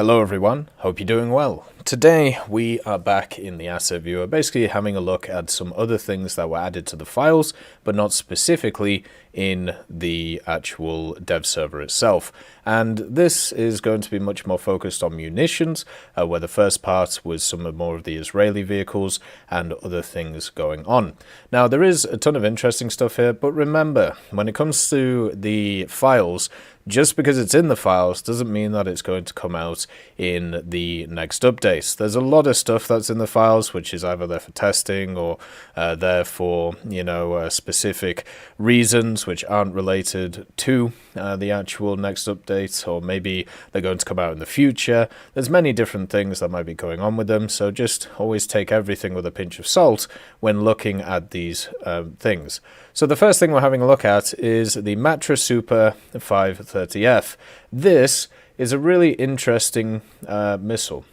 Hello everyone, hope you're doing well. Today we are back in the asset viewer, basically having a look at some other things that were added to the files, but not specifically in the actual dev server itself. And this is going to be much more focused on munitions, where the first part was some more of the Israeli vehicles and other things going on. Now there is a ton of interesting stuff here, but remember, when it comes to the files, just because it's in the files doesn't mean that it's going to come out in the next updates. There's a lot of stuff that's in the files which is either there for testing or there for, specific reasons which aren't related to the actual next update, or maybe they're going to come out in the future. There's many different things that might be going on with them, so just always take everything with a pinch of salt when looking at these things. So the first thing we're having a look at is the Matador Super 530F. This is a really interesting missile.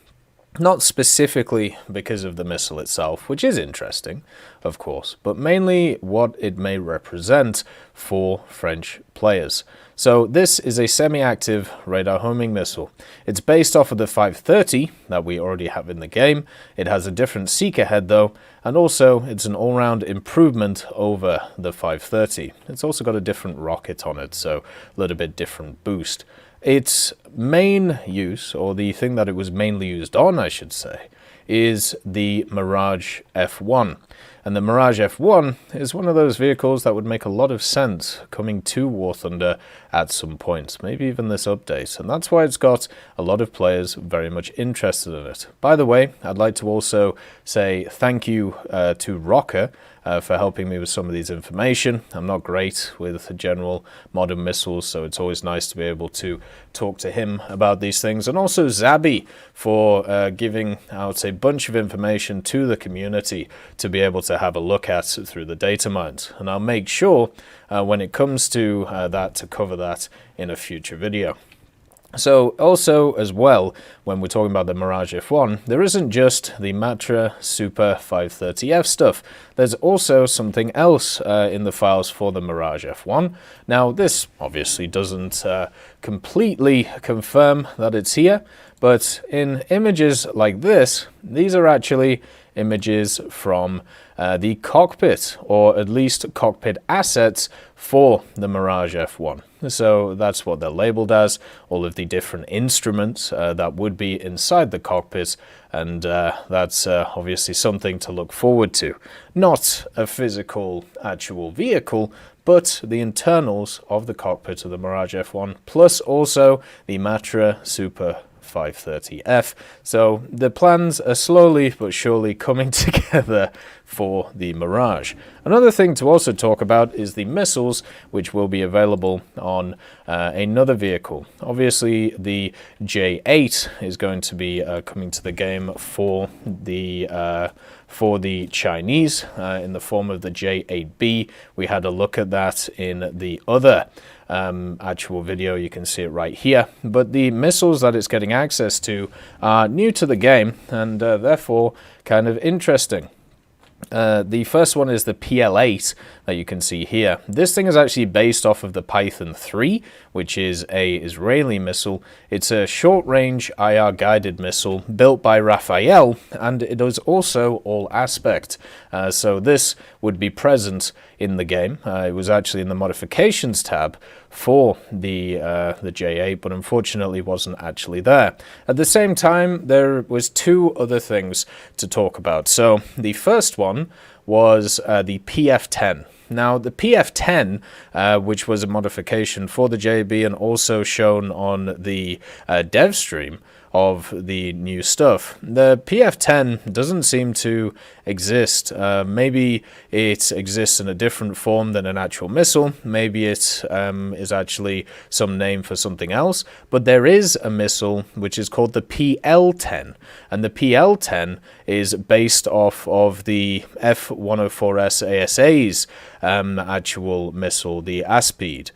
Not specifically because of the missile itself, which is interesting, of course, but mainly what it may represent for French players. So this is a semi-active radar homing missile. It's based off of the 530 that we already have in the game. It has a different seeker head though, and also it's an all-round improvement over the 530. It's also got a different rocket on it, so a little bit different boost. Its main use, or the thing that it was mainly used on, I should say, is the Mirage F1. And the Mirage F1 is one of those vehicles that would make a lot of sense coming to War Thunder at some point, maybe even this update. And that's why it's got a lot of players very much interested in it. By the way, I'd like to also say thank you to Rocker for helping me with some of these information. I'm not great with general modern missiles, so it's always nice to be able to talk to him about these things. And also Zabby for giving out a bunch of information to the community to be able to have a look at through the data mines. And I'll make sure when it comes to that to cover that in a future video. So also as well, when we're talking about the Mirage F1, there isn't just the Matador Super 530F stuff. There's also something else in the files for the Mirage F1. Now this obviously doesn't completely confirm that it's here, but in images like this, these are actually images from the cockpit, or at least cockpit assets for the Mirage F1. So that's what they're labeled as, all of the different instruments that would be inside the cockpit, and that's obviously something to look forward to. Not a physical actual vehicle, but the internals of the cockpit of the Mirage F1, plus also the Matador Super 530F. So the plans are slowly but surely coming together for the Mirage. Another thing to also talk about is the missiles, which will be available on another vehicle. Obviously the J8 is going to be coming to the game for the Chinese in the form of the J8B. We had a look at that in the other actual video. You can see it right here, but the missiles that it's getting access to are new to the game and therefore kind of interesting. The first one is the PL8 that you can see here. This thing is actually based off of the Python 3, which is a Israeli missile. It's a short-range IR-guided missile built by Raphael, and it is also all-aspect. So this would be present in the game. It was actually in the modifications tab for the J8, but unfortunately wasn't actually there. At the same time, there was two other things to talk about. So the first one was the PF10. Now the PF10, which was a modification for the JB and also shown on the dev stream of the new stuff, the PF10 doesn't seem to exist. Maybe it exists in a different form than an actual missile. Maybe it is actually some name for something else. But there is a missile which is called the PL10, and the PL10 is based off of the F-104S ASA's actual missile, the Aspide,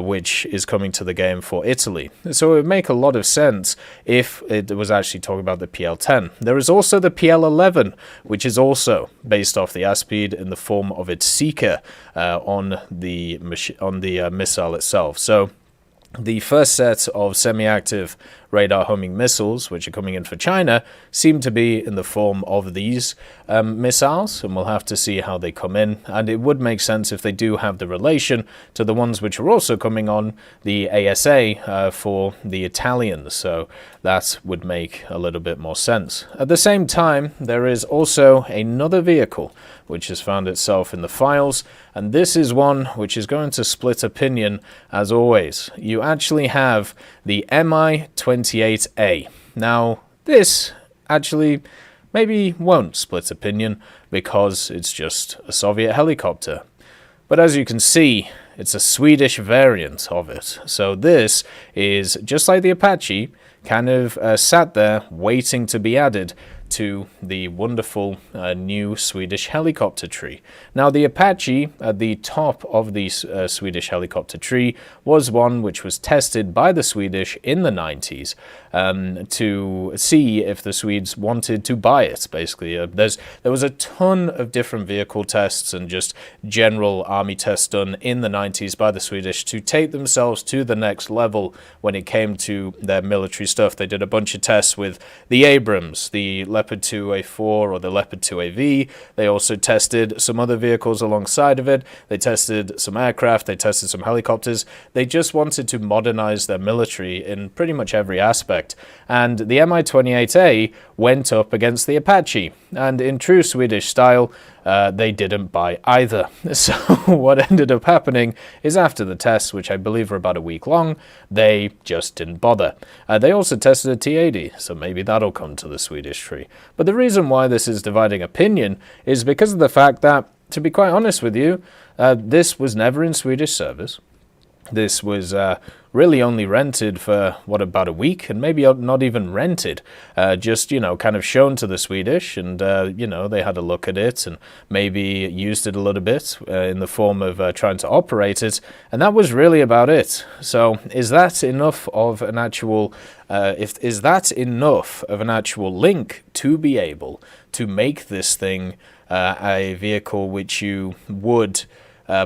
which is coming to the game for Italy. So it would make a lot of sense if it was actually talking about the PL10. There is also the PL11, which is also based off the Aspide in the form of its seeker on the missile itself. So the first set of semi-active radar homing missiles, which are coming in for China, seem to be in the form of these missiles, and we'll have to see how they come in. And it would make sense if they do have the relation to the ones which are also coming on the ASA for the Italians, so that would make a little bit more sense. At the same time, there is also another vehicle which has found itself in the files, and this is one which is going to split opinion as always. You actually have the Mi-28A. Now, this actually maybe won't split opinion because it's just a Soviet helicopter. But as you can see, it's a Swedish variant of it. So this is, just like the Apache, kind of sat there waiting to be added to the wonderful new Swedish helicopter tree. Now, the Apache at the top of the Swedish helicopter tree was one which was tested by the Swedish in the 90s to see if the Swedes wanted to buy it, basically. There was a ton of different vehicle tests and just general army tests done in the 90s by the Swedish to take themselves to the next level when it came to their military stuff. They did a bunch of tests with the Abrams, the Leopard 2A4 or the Leopard 2AV. They also tested some other vehicles alongside of it. They tested some aircraft. They tested some helicopters. They just wanted to modernize their military in pretty much every aspect. And the Mi-28A went up against the Apache. And in true Swedish style, they didn't buy either. So what ended up happening is after the tests, which I believe were about a week long, they just didn't bother. They also tested a T-80, so maybe that'll come to the Swedish tree. But the reason why this is dividing opinion is because of the fact that, to be quite honest with you, this was never in Swedish service. This was really only rented for, about a week, and maybe not even rented, just, kind of shown to the Swedish, and, they had a look at it and maybe used it a little bit in the form of trying to operate it, and that was really about it. So is that enough of an actual, is that enough of an actual link to be able to make this thing a vehicle which you would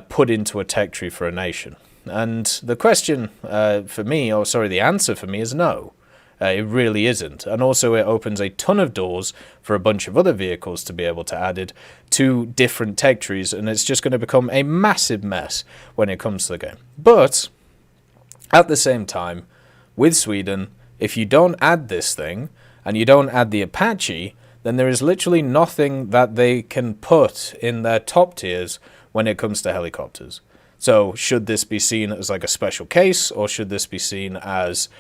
put into a tech tree for a nation? And the question the answer for me is no. It really isn't. And also it opens a ton of doors for a bunch of other vehicles to be able to add it to different tech trees, and it's just going to become a massive mess when it comes to the game. But at the same time, with Sweden, if you don't add this thing, and you don't add the Apache, then there is literally nothing that they can put in their top tiers when it comes to helicopters. So should this be seen as like a special case, or should this be seen as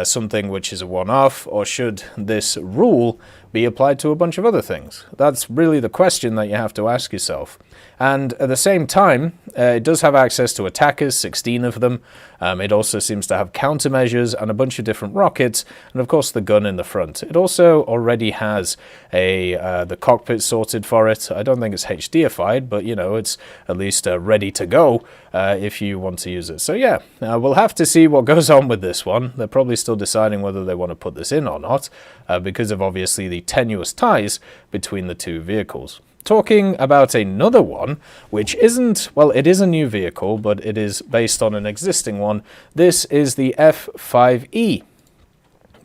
something which is a one-off, or should this rule be applied to a bunch of other things? That's really the question that you have to ask yourself. And at the same time, it does have access to attackers, 16 of them. It also seems to have countermeasures and a bunch of different rockets, and of course the gun in the front. It also already has the cockpit sorted for it. I don't think it's HDified, but it's at least ready to go if you want to use it. So yeah, we'll have to see what goes on with this one. They're probably still deciding whether they want to put this in or not, because of obviously the tenuous ties between the two vehicles. Talking about another one, which isn't, well, it is a new vehicle, but it is based on an existing one. This is the F5E.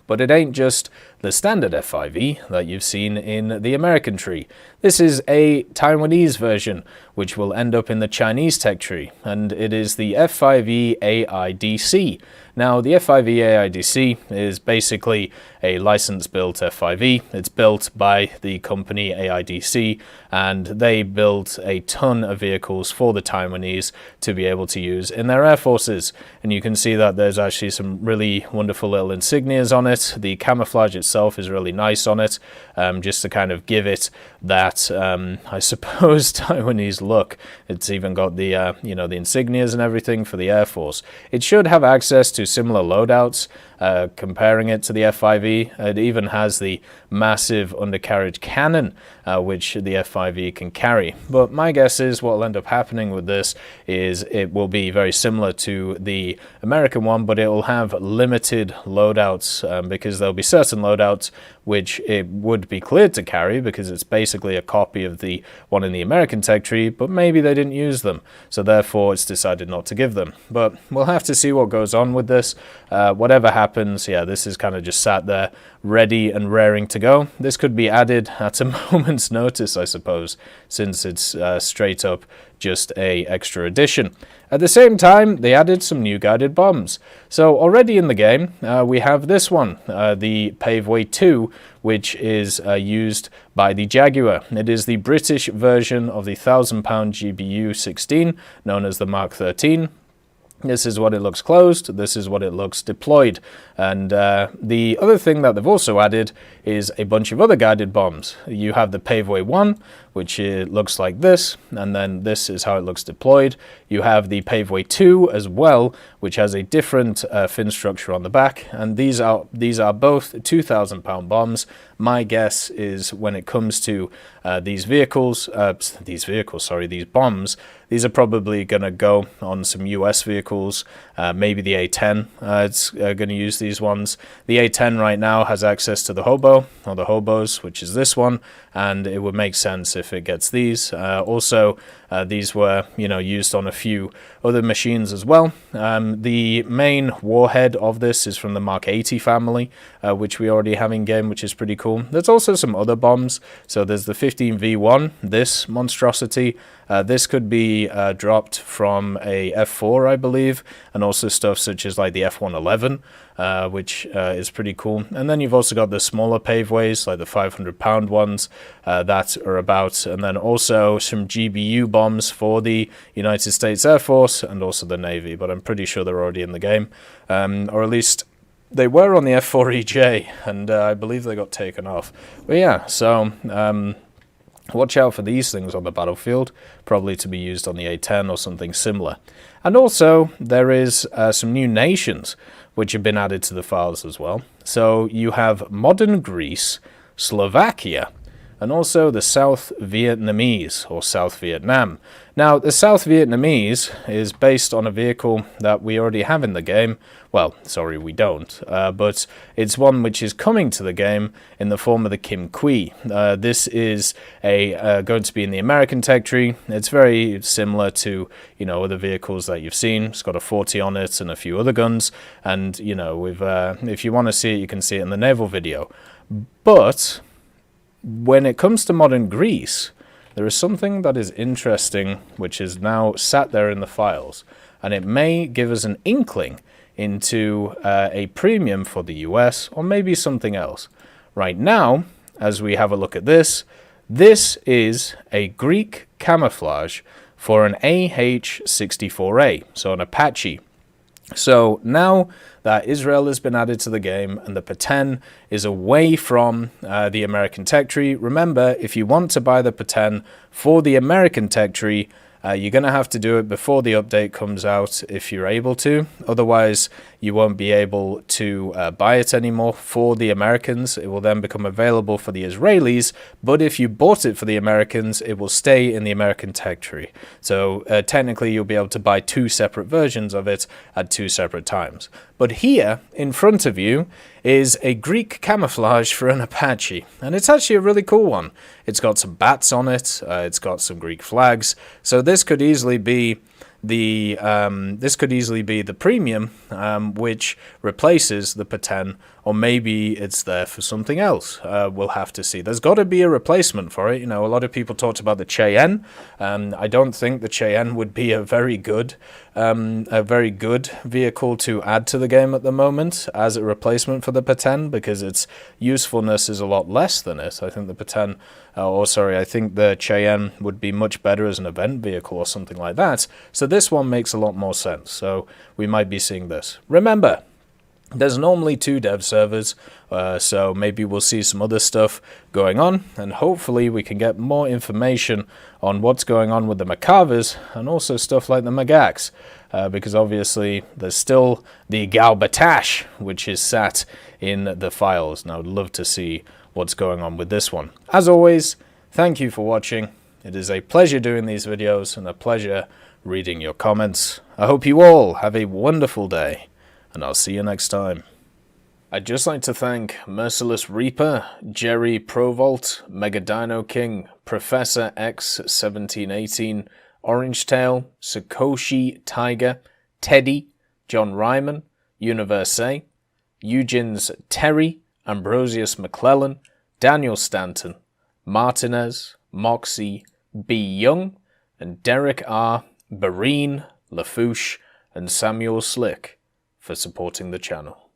But it ain't just the standard F5E that you've seen in the American tree. This is a Taiwanese version, which will end up in the Chinese tech tree, and it is the F5E AIDC. Now, the F5E AIDC is basically a license-built F5E. It's built by the company AIDC, and they built a ton of vehicles for the Taiwanese to be able to use in their air forces. And you can see that there's actually some really wonderful little insignias on it. The camouflage itself is really nice on it, just to kind of give it that, I suppose, Taiwanese look. It's even got the, the insignias and everything for the Air Force. It should have access to similar loadouts comparing it to the F5E. It even has the massive undercarriage cannon, which the F5E can carry. But my guess is what will end up happening with this is it will be very similar to the American one, but it will have limited loadouts, because there'll be certain loadouts which it would be cleared to carry because it's basically a copy of the one in the American tech tree, but maybe they didn't use them, so therefore it's decided not to give them. But we'll have to see what goes on with this. Whatever happens, yeah, this is kind of just sat there ready and raring to go. This could be added at a moment's notice, I suppose, since it's straight up just a extra edition. At the same time, they added some new guided bombs. So already in the game, we have this one, the Paveway 2, which is used by the Jaguar. It is the British version of the 1,000-pound GBU-16, known as the Mark 13. This is what it looks closed, this is what it looks deployed. And the other thing that they've also added is a bunch of other guided bombs. You have the Paveway 1, which looks like this, and then this is how it looks deployed. You have the Paveway 2 as well, which has a different fin structure on the back, and these are both 2,000-pound bombs. My guess is when it comes to these bombs, these are probably going to go on some US vehicles, maybe the A10 it's going to use these ones. The A10 right now has access to the Hobo, or the Hobos, which is this one, and it would make sense if it gets these. Also, these were, used on a few other machines as well. The main warhead of this is from the Mark 80 family, which we already have in game, which is pretty cool. There's also some other bombs. So there's the 15V1, this monstrosity. This could be dropped from a F4, I believe, and also stuff such as like the F111, which is pretty cool. And then you've also got the smaller paveways, like the 500-pound ones that are about, and then also some GBU bombs for the United States Air Force and also the Navy, but I'm pretty sure they're already in the game, or at least they were on the F4EJ, and I believe they got taken off. But yeah, so watch out for these things on the battlefield, probably to be used on the A10 or something similar. And also, there is some new nations which have been added to the files as well. So you have modern Greece, Slovakia, and also the South Vietnamese, or South Vietnam. Now, the South Vietnamese is based on a vehicle that we already have in the game. Well, sorry, we don't, but it's one which is coming to the game in the form of the Kim Kui. This is going to be in the American tech tree. It's very similar to, other vehicles that you've seen. It's got a 40 on it and a few other guns, and, if you want to see it, you can see it in the naval video. But when it comes to modern Greece, there is something that is interesting which is now sat there in the files, and it may give us an inkling into a premium for the US, or maybe something else. Right now, as we have a look at this, this is a Greek camouflage for an AH-64A, so an Apache. So now that Israel has been added to the game and the P10 is away from the American tech tree, remember, if you want to buy the P10 for the American tech tree, you're going to have to do it before the update comes out if you're able to. Otherwise, you won't be able to buy it anymore for the Americans. It will then become available for the Israelis. But if you bought it for the Americans, it will stay in the American tech tree. So technically, you'll be able to buy two separate versions of it at two separate times. But here, in front of you, is a Greek camouflage for an Apache. And it's actually a really cool one. It's got some bats on it. It's got some Greek flags. So this could easily be the premium, which replaces the P10, or maybe it's there for something else. We'll have to see. There's got to be a replacement for it. A lot of people talked about the Cheyenne. I don't think the Cheyenne would be a very good vehicle to add to the game at the moment as a replacement for the P10, because its usefulness is a lot less than it. I think the P10, I think the Cheyenne would be much better as an event vehicle or something like that. So this one makes a lot more sense. So we might be seeing this. Remember, There's normally 2 dev servers, so maybe we'll see some other stuff going on, and hopefully we can get more information on what's going on with the Macavers, and also stuff like the Magax, because obviously there's still the Galbatash, which is sat in the files, and I would love to see what's going on with this one. As always, thank you for watching. It is a pleasure doing these videos, and a pleasure reading your comments. I hope you all have a wonderful day, and I'll see you next time. I'd just like to thank Merciless Reaper, Jerry Provolt, Mega Dino King, Professor X1718, Orange Tail, Sakoshi Tiger, Teddy, John Ryman, Universe, Eugens Terry, Ambrosius McClellan, Daniel Stanton, Martinez, Moxie, B. Young, and Derek R., Barine, Lafouche, and Samuel Slick for supporting the channel.